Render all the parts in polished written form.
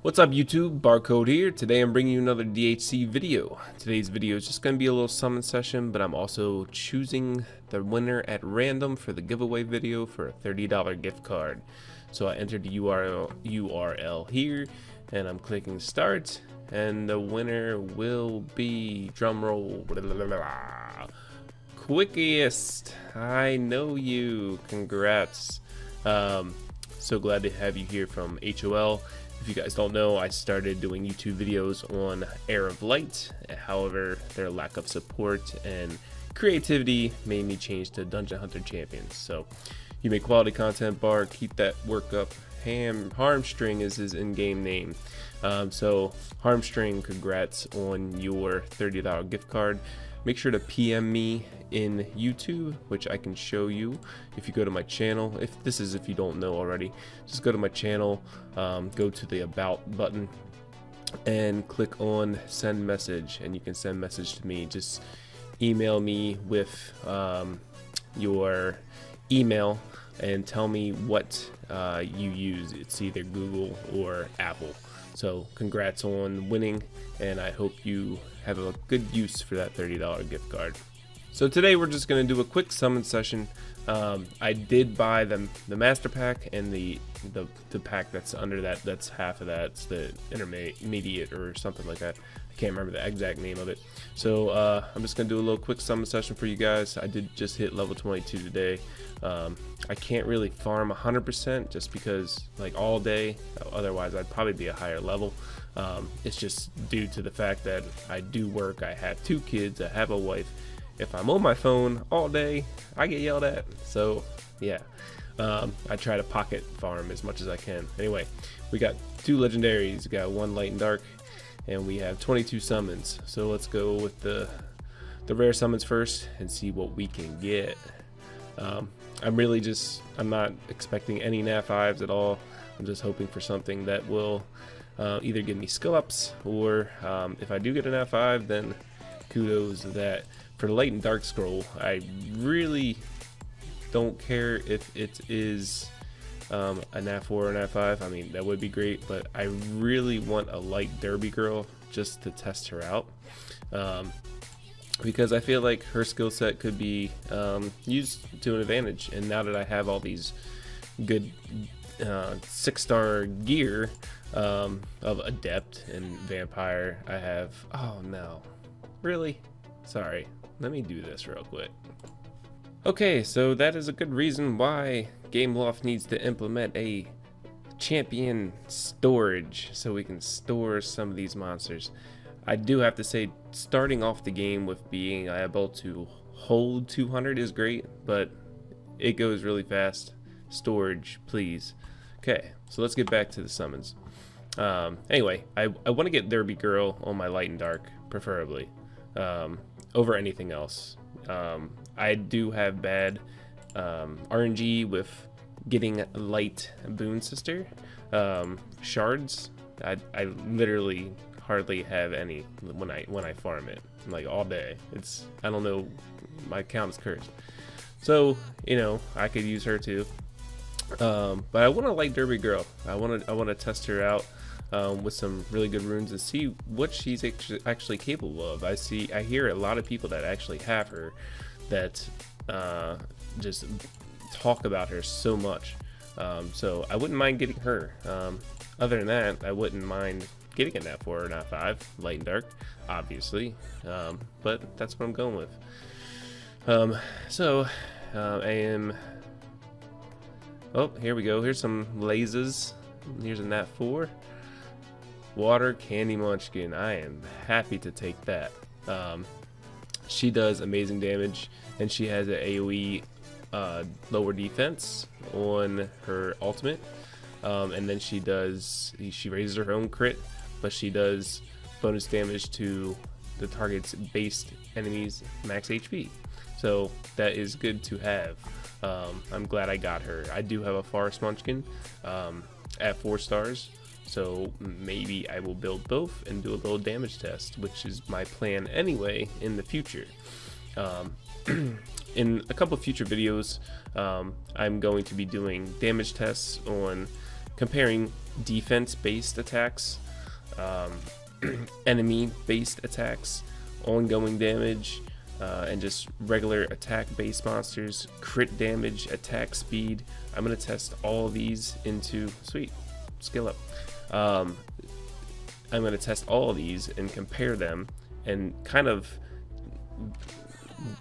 What's up YouTube, Barcode here. Today I'm bringing you another DHC video. Today's video is just going to be a little summon session, but I'm also choosing the winner at random for the giveaway video for a $30 gift card. So I entered the URL here and I'm clicking start, and the winner will be, drumroll, QUKIESS. I know you, congrats. So glad to have you here from HOL. If you guys don't know, I started doing YouTube videos on Air of Light. However, their lack of support and creativity made me change to Dungeon Hunter Champions. So you make quality content, Bar, keep that work up. Harmstring is his in-game name. So Harmstring, congrats on your $30 gift card. Make sure to PM me in YouTube, which I can show you if you go to my channel. If you don't know already, just go to my channel, go to the About button and click on send message, and you can send message to me. Just email me with your email and tell me what you use. It's either Google or Apple. So congrats on winning, and I hope you have a good use for that $30 gift card. So today we're just going to do a quick summon session. I did buy the master pack and the pack that's under that. That's half of that. It's the intermediate or something like that. I can't remember the exact name of it. So I'm just going to do a little quick summon session for you guys. I did just hit level 22 today. I can't really farm 100% just because like all day, otherwise I'd probably be a higher level. It's just due to the fact that I do work. I have 2 kids, I have a wife. If I'm on my phone all day, I get yelled at. So yeah, I try to pocket farm as much as I can. Anyway, we got 2 legendaries. We got 1 light and dark, and we have 22 summons. So let's go with the rare summons first and see what we can get. I'm not expecting any nat 5s at all. I'm just hoping for something that will either give me skill ups, or if I do get an nat 5, then kudos to that. For the light and dark scroll, I really don't care if it is a nat 4 or a nat 5. I mean, that would be great, but I really want a light derby girl just to test her out. Because I feel like her skill set could be used to an advantage, and now that I have all these good 6-star gear of Adept and Vampire, I have, oh no, really? Sorry, let me do this real quick. Okay, so that is a good reason why Gameloft needs to implement a champion storage so we can store some of these monsters. I do have to say, starting off the game with being able to hold 200 is great, but it goes really fast. Storage, please. Okay, so let's get back to the summons. Anyway, I want to get Derby Girl on my light and dark, preferably, over anything else. I do have bad RNG with getting light Boon Sister shards. I literally hardly have any when I farm it, like all day. I don't know, my account is cursed. So you know, I could use her too. But I want to light Derby Girl. I want to test her out with some really good runes and see what she's actually capable of. I hear a lot of people that actually have her that just talk about her so much. So I wouldn't mind getting her. Other than that, I wouldn't mind getting a nat 4 or nat 5, light and dark, obviously. But that's what I'm going with. I am. Oh, here we go. Here's some lasers. Here's a nat 4. Water Candy Munchkin. I am happy to take that. She does amazing damage, and she has an AoE lower defense on her ultimate. And then she raises her own crit, but she does bonus damage to the target's based enemies max HP. So that is good to have. I'm glad I got her. I do have a Forest Munchkin at 4 stars, so maybe I will build both and do a little damage test, which is my plan anyway in the future. In a couple of future videos, I'm going to be doing damage tests on comparing defense-based attacks, enemy-based attacks, ongoing damage, and just regular attack-based monsters, crit damage, attack speed. I'm gonna test all of these into skill up. I'm gonna test all of these and compare them and kind of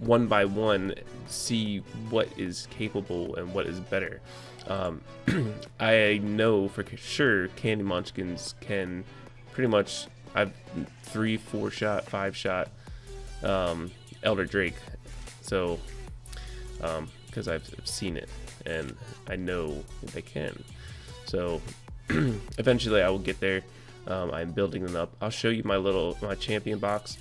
one by one see what is capable and what is better. I know for sure Candy Munchkins can pretty much, I've 3, 4 shot, 5 shot Elder Drake, so because I've seen it and I know they can. So eventually I will get there. I'm building them up. I'll show you my champion box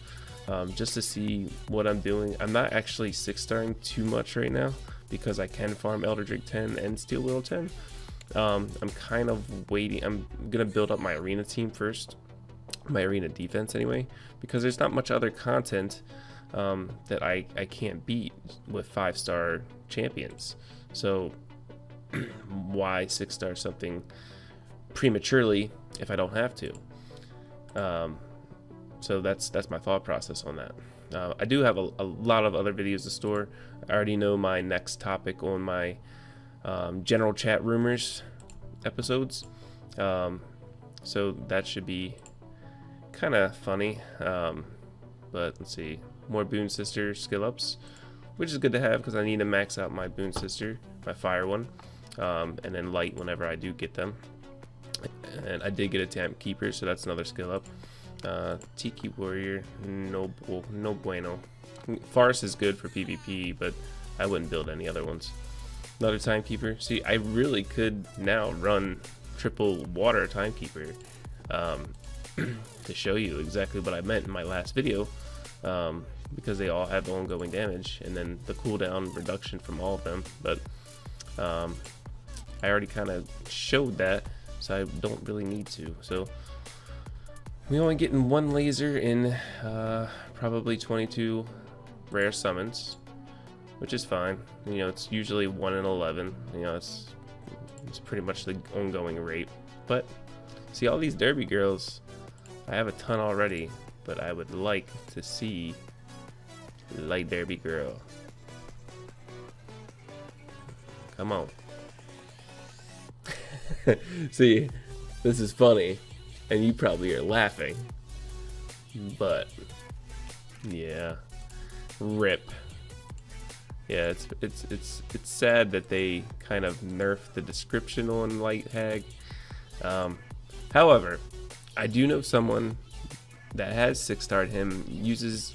just to see what I'm doing. I'm not actually 6-starring too much right now because I can farm Elder Drake 10 and Steel Widow 10. I'm kind of waiting. I'm gonna build up my arena team first, my arena defense anyway, because there's not much other content that I can't beat with 5-star champions. So why 6-star something prematurely if I don't have to? So that's my thought process on that. I do have a lot of other videos to store. I already know my next topic on my general chat rumors episodes, so that should be kind of funny. But let's see, more Boon Sister skill ups, which is good to have because I need to max out my Boon Sister, my fire one, and then light whenever I do get them. And I did get a Tamp Keeper, so that's another skill up. Tiki Warrior, no bueno. Forest is good for PvP, but I wouldn't build any other ones. Another Timekeeper. See, I really could now run triple water Timekeeper to show you exactly what I meant in my last video, because they all have ongoing damage and then the cooldown reduction from all of them. But I already kind of showed that, so I don't really need to. So we only getting 1 laser in probably 22 rare summons, which is fine. You know, it's usually 1 in 11. You know, it's pretty much the ongoing rate. But see, all these Derby girls, I have a ton already, but I would like to see Light Derby girl. Come on. See, this is funny, and you probably are laughing, but yeah, rip. Yeah, it's sad that they kind of nerfed the description on Light Hag. However, I do know someone that has 6-starred him, uses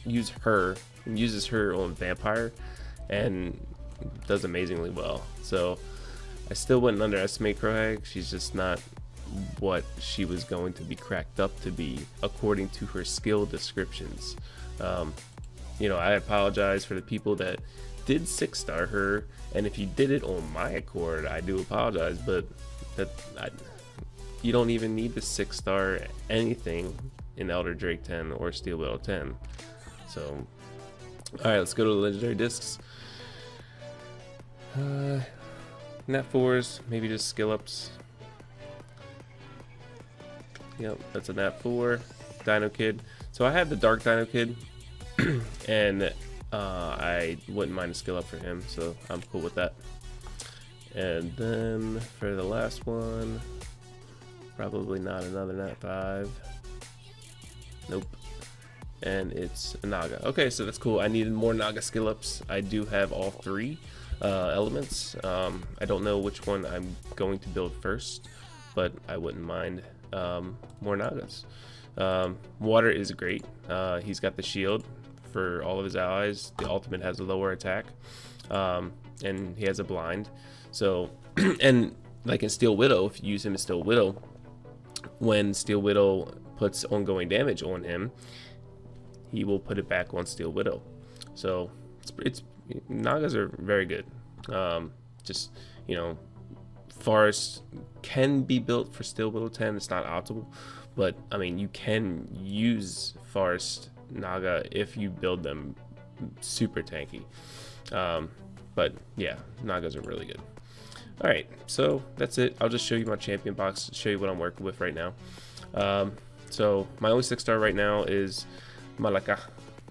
her on Vampire, and does amazingly well. So I still wouldn't underestimate Crowhag. She's just not what she was going to be cracked up to be according to her skill descriptions. You know, I apologize for the people that did 6-star her, and if you did it on my accord, I do apologize, but you don't even need to 6-star anything in Elder Drake 10 or Steel Widow 10. So alright, let's go to the legendary discs. Nat 4s, maybe just skill ups. Yep, that's a Nat 4. Dino Kid. So I have the Dark Dino Kid, and I wouldn't mind a skill up for him, so I'm cool with that. And then for the last one, probably not another Nat 5. Nope. And it's a Naga. Okay, so that's cool. I needed more Naga skill ups. I do have all 3 elements. I don't know which one I'm going to build first, but I wouldn't mind more Nagas. Water is great. He's got the shield for all of his allies. The ultimate has a lower attack, and he has a blind. So, and like in Steel Widow, if you use him as Steel Widow, when Steel Widow puts ongoing damage on him, he will put it back on Steel Widow. So it's Nagas are very good. Just, you know, Forest can be built for Steel Widow 10. It's not optimal, but I mean, you can use Forest Naga if you build them super tanky. But yeah, Nagas are really good. Alright, so that's it. I'll just show you my champion box, show you what I'm working with right now. So my only 6-star right now is Malaka,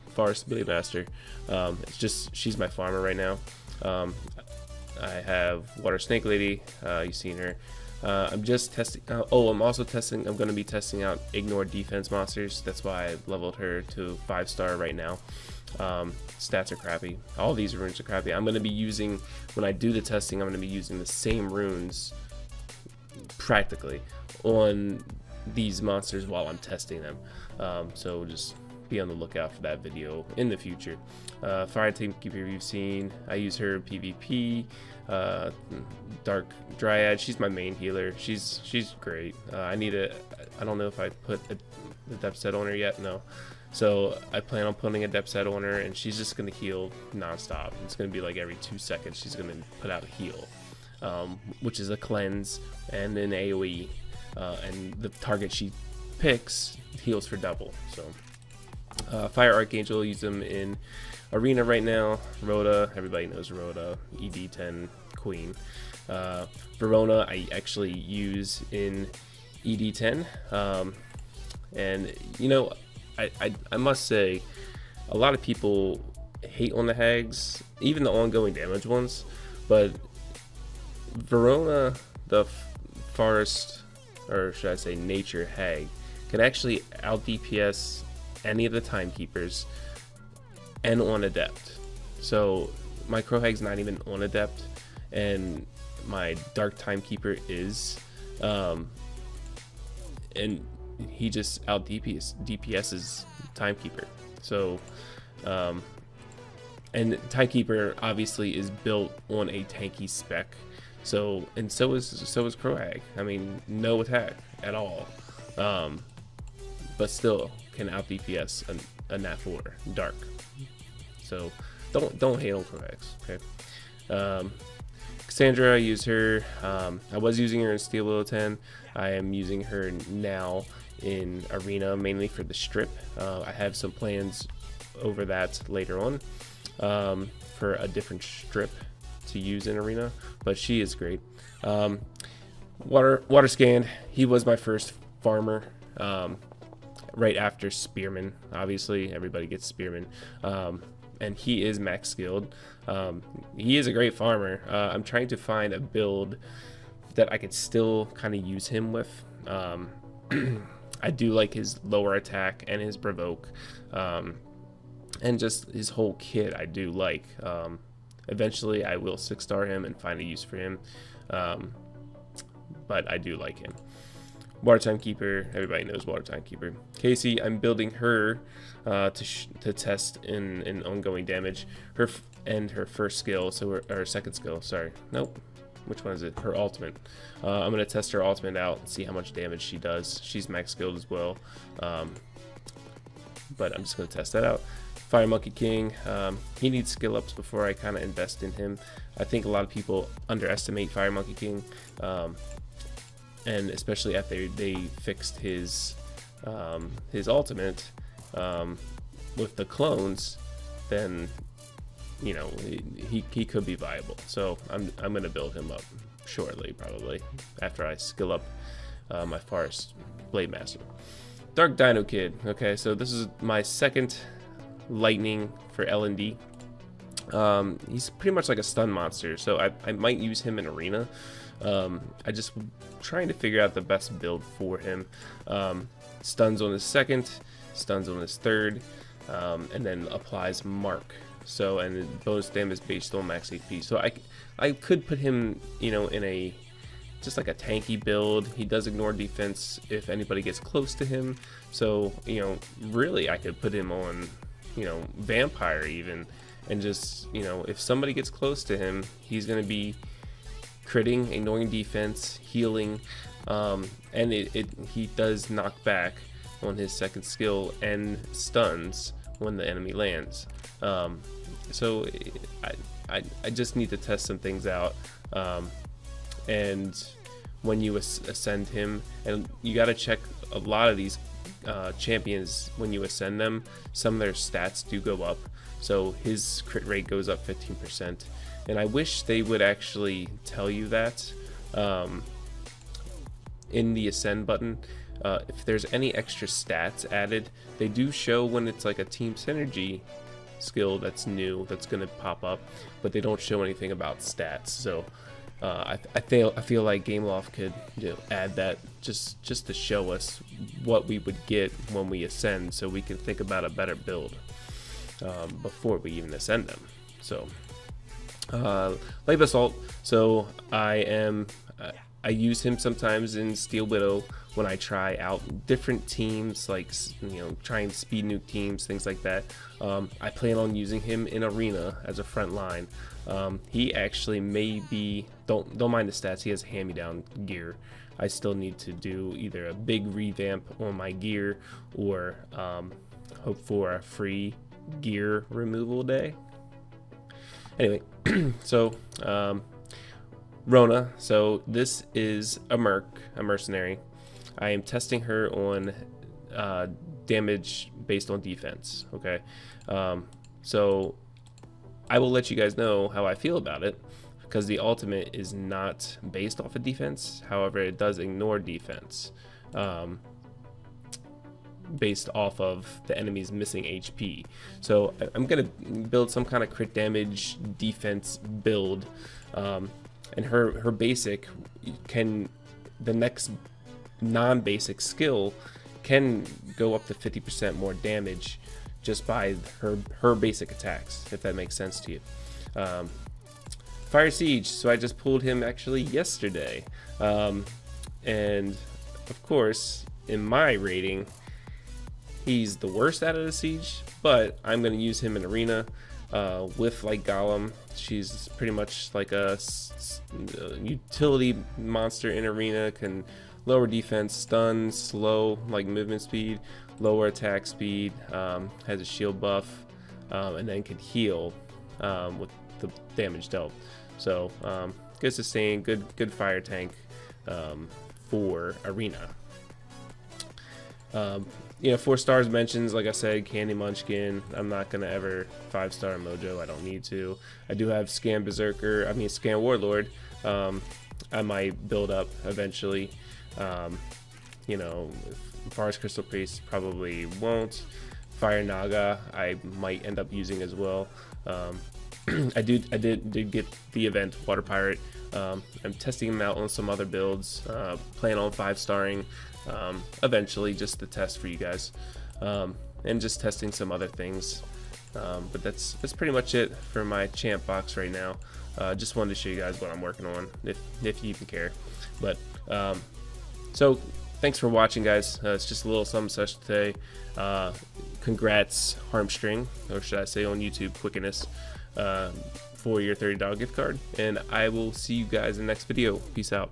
Forest Blade Master. It's just, she's my farmer right now. I have Water Snake Lady, you've seen her. I'm just testing, I'm also testing, I'm going to be testing out Ignore Defense monsters. That's why I leveled her to 5-star right now. Stats are crappy. All these runes are crappy. I'm going to be using, when I do the testing, I'm going to be using the same runes practically on these monsters while I'm testing them. So just be on the lookout for that video in the future. Fire Timekeeper you've seen. I use her PvP. Dark Dryad, she's my main healer. She's great. I don't know if I put the depth set on her yet. No. So I plan on putting a depth set on her, and she's just gonna heal non-stop. It's gonna be like every 2 seconds she's gonna put out a heal, which is a cleanse and an AoE, and the target she picks heals for double. So Fire Archangel, use them in Arena right now. Rhoda, everybody knows Rhoda, ED10 Queen. Verona, I actually use in ED10, and you know, I must say, a lot of people hate on the hags, even the ongoing damage ones, but Verona, the forest, or should I say nature hag, can actually out DPS any of the timekeepers and on adept. So my crow hag's not even on adept, and my dark timekeeper is, and he just out DPS's timekeeper. So and timekeeper obviously is built on a tanky spec, so, and so is crow hag. I mean, no attack at all, but still can out DPS a nat 4 dark. So don't hate on crow hags, okay? Cassandra, I use her. I was using her in Steel Willow 10. I am using her now in Arena, mainly for the strip. I have some plans over that later on for a different strip to use in Arena, but she is great. Water Scan, he was my first farmer, right after Spearman. Obviously, everybody gets Spearman. And he is max skilled. He is a great farmer. I'm trying to find a build that I could still kind of use him with. I do like his lower attack and his provoke, and just his whole kit I do like. Eventually I will 6-star him and find a use for him, but I do like him. Water Timekeeper, everybody knows Water Timekeeper. Casey, I'm building her to test in ongoing damage. Her first skill, so her second skill, sorry. Nope. Which one is it? Her ultimate. I'm going to test her ultimate out and see how much damage she does. She's max skilled as well. But I'm just going to test that out. Fire Monkey King, he needs skill ups before I kind of invest in him. I think a lot of people underestimate Fire Monkey King. And especially after they fixed his ultimate with the clones, then you know he could be viable. So I'm gonna build him up shortly, probably after I skill up my Forest Blade Master. Dark Dino Kid. Okay, so this is my second lightning for L&D. He's pretty much like a stun monster, so I might use him in Arena. I just trying to figure out the best build for him. Stuns on his second, stuns on his third, and then applies mark. So, and bonus damage based on max HP. So I could put him, you know, in a just like a tanky build. He does ignore defense if anybody gets close to him. So, you know, really I could put him on, you know, vampire even, and just, you know, if somebody gets close to him, he's gonna be critting, ignoring defense, healing, and he does knock back on his second skill and stuns when the enemy lands. So I just need to test some things out, and when you ascend him, and you got to check a lot of these champions, when you ascend them, some of their stats do go up. So his crit rate goes up 15%, and I wish they would actually tell you that in the ascend button. If there's any extra stats added, they do show when it's like a team synergy skill that's new that's going to pop up, but they don't show anything about stats. So I feel like Gameloft could, you know, add that just to show us what we would get when we ascend, so we can think about a better build before we even ascend them. So Light Assault. So I use him sometimes in Steel Widow when I try out different teams, like, you know, trying to speed nuke teams, things like that. I plan on using him in Arena as a front line. He actually may be, don't mind the stats, he has hand-me-down gear. I still need to do either a big revamp on my gear or hope for a free gear removal day. Anyway, so Rona, so this is a mercenary. I am testing her on damage based on defense. Okay, so I will let you guys know how I feel about it, because the ultimate is not based off of defense. However, it does ignore defense based off of the enemy's missing HP. So I'm gonna build some kind of crit damage defense build, and her basic can, the next non-basic skill can go up to 50% more damage just by her basic attacks, if that makes sense to you. Fire Siege, so I just pulled him actually yesterday, and of course in my rating he's the worst out of the siege, but I'm going to use him in Arena with like Golem. She's pretty much like a utility monster in Arena, can lower defense, stun, slow like movement speed, lower attack speed, has a shield buff, and then can heal with the damage dealt. So good sustain, good fire tank for Arena. You know, 4 stars mentions, like I said, Candy Munchkin. I'm not gonna ever 5-star Mojo. I don't need to. I do have Scan Berserker. I mean Scan Warlord. I might build up eventually. You know, Forest Crystal Priest probably won't. Fire Naga I might end up using as well. I did get the event Water Pirate. I'm testing them out on some other builds. Plan on 5-starring eventually, just to test for you guys, and just testing some other things. But that's pretty much it for my champ box right now. Just wanted to show you guys what I'm working on, if you even care. But so thanks for watching, guys. It's just a little something such today. Congrats Harmstring, or should I say on YouTube, QUKIESS, for your $30 gift card, and I will see you guys in the next video. Peace out.